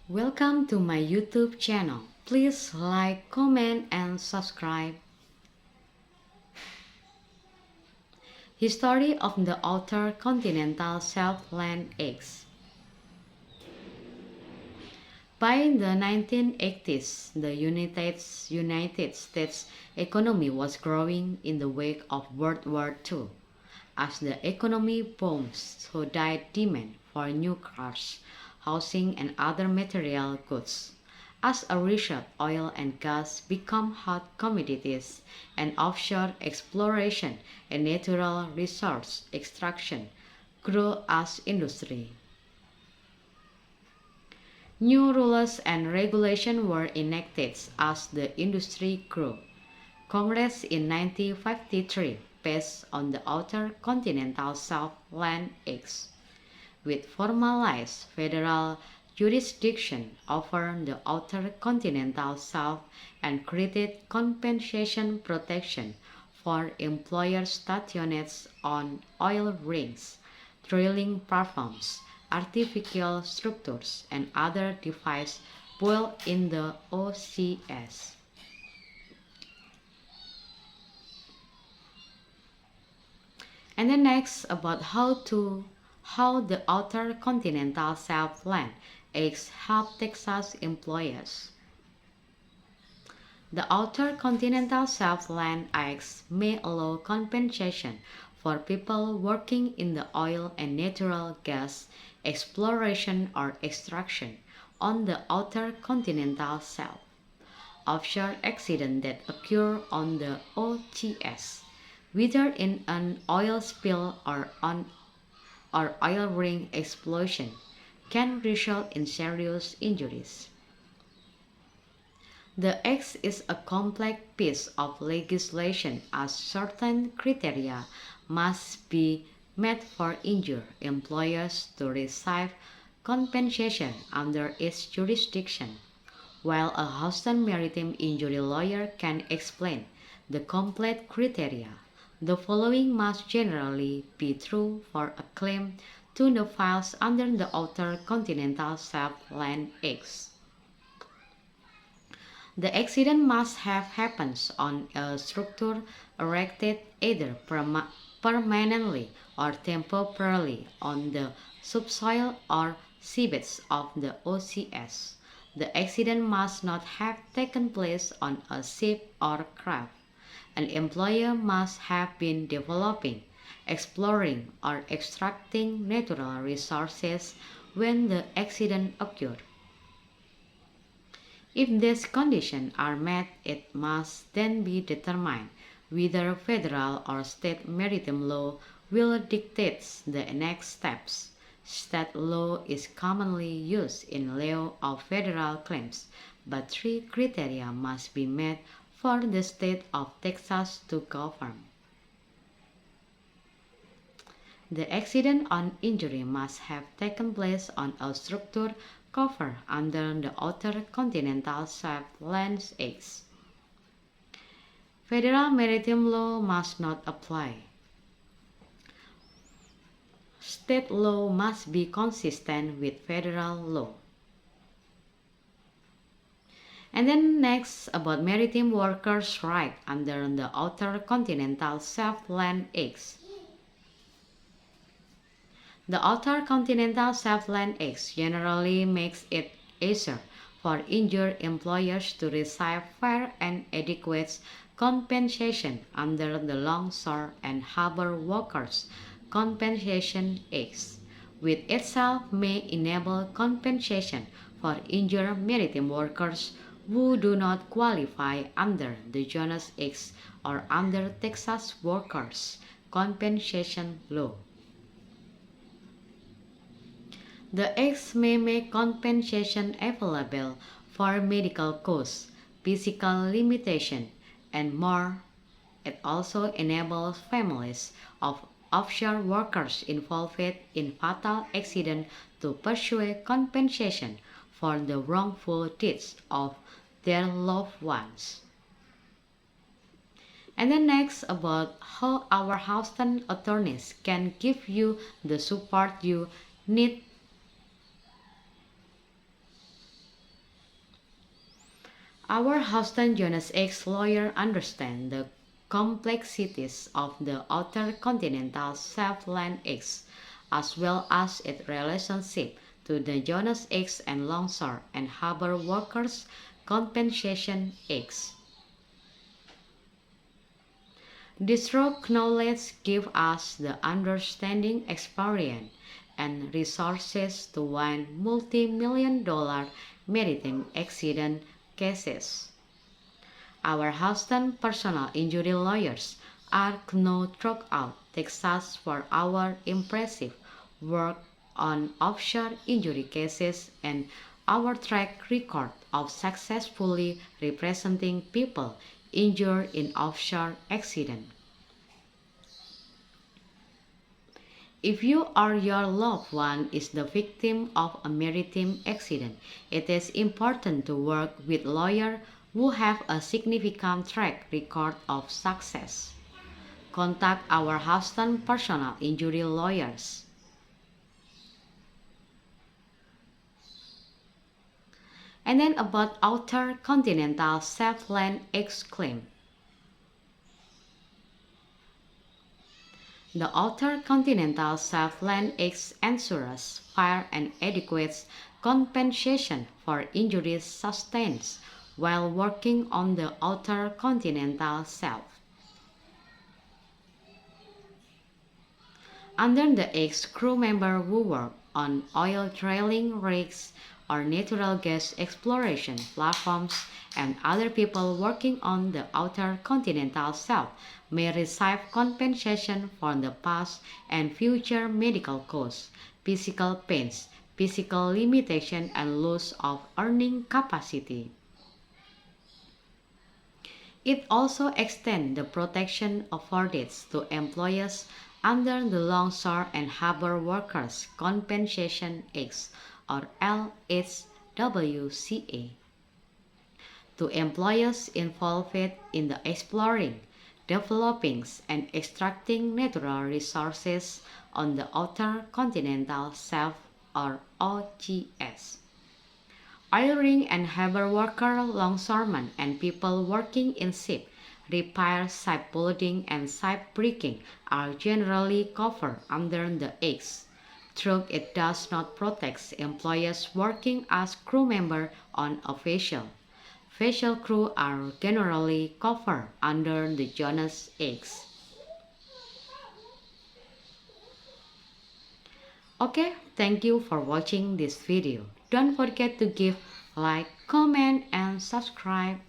Welcome to my YouTube channel. Please like, comment, and subscribe. History of the Outer Continental Shelf Act. By the 1980s, the United States economy was growing in the wake of World War II. As the economy boomed, so died demand for new cars, housing, and other material goods. As a result, oil and gas become hot commodities, and offshore exploration and natural resource extraction grew as industry. New rules and regulations were enacted as the industry grew. Congress in 1953 passed on the Outer Continental Shelf Act, which formalized federal jurisdiction over the Outer Continental Shelf and created compensation protection for employers stationed on oil rigs, drilling platforms, artificial structures, and other devices built in the OCS. And then next about how the Outer Continental Shelf Act help Texas employers. The Outer Continental Shelf Act may allow compensation for people working in the oil and natural gas exploration or extraction on the Outer Continental Shelf. Offshore accidents that occur on the OCS, whether in an oil spill or oil ring explosion, can result in serious injuries. The Act is a complex piece of legislation as certain criteria must be met for injured employers to receive compensation under its jurisdiction. While a Houston maritime injury lawyer can explain the complete criteria, the following must generally be true for a claim to the files under the Outer Continental Shelf Act. The accident must have happened on a structure erected either permanently or temporarily on the subsoil or seabeds of the OCS. The accident must not have taken place on a ship or craft. An employer must have been developing, exploring, or extracting natural resources when the accident occurred. If these conditions are met, it must then be determined whether federal or state maritime law will dictate the next steps. State law is commonly used in lieu of federal claims, but three criteria must be met for the state of Texas to govern. The accident or injury must have taken place on a structure covered under the Outer Continental Shelf Act. Federal maritime law must not apply. State law must be consistent with federal law. And then next about maritime workers' rights under the Outer Continental Shelf Act. The Outer Continental Shelf Act generally makes it easier for injured employers to receive fair and adequate compensation under the Longshore and Harbor Workers Compensation Act, which itself may enable compensation for injured maritime workers who do not qualify under the Jones Act or under Texas Workers' Compensation Law. The Act may make compensation available for medical costs, physical limitation, and more. It also enables families of offshore workers involved in fatal accidents to pursue compensation for the wrongful deaths of their loved ones. And then next about how our Houston attorneys can give you the support you need Our Houston Jonas X lawyer understands the complexities of the Outer Continental Shelf X, as well as its relationship to the Jonas X and Longshore and Harbor Workers Compensation X. This rock knowledge gives us the understanding, experience, and resources to win multi-million-dollar maritime accident cases. Our Houston personal injury lawyers are known throughout Texas for our impressive work on offshore injury cases and our track record of successfully representing people injured in offshore accidents. If you or your loved one is the victim of a maritime accident, it is important to work with lawyers who have a significant track record of success. Contact our Houston personal injury lawyers. And then about Outer Continental Shelf X claim. The Outer Continental Shelf X ensures fair and adequate compensation for injuries sustained while working on the Outer Continental Shelf. Under the X, crew members who work on oil drilling rigs or natural gas exploration platforms and other people working on the Outer Continental Shelf may receive compensation for the past and future medical costs, physical pains, physical limitation, and loss of earning capacity. It also extends the protection afforded to employees under the Longshore and Harbor Workers Compensation Act or LHWCA to employees involved in the exploring, developing, and extracting natural resources on the Outer Continental Shelf or OGS. Oil rig and harbor worker, longshoremen, and people working in ship repair, ship building, and ship breaking are generally covered under the Act, though it does not protect employees working as crew members on a vessel. Vessel crew are generally covered under the Jonas Act. Okay, thank you for watching this video. Don't forget to give like, comment, and subscribe.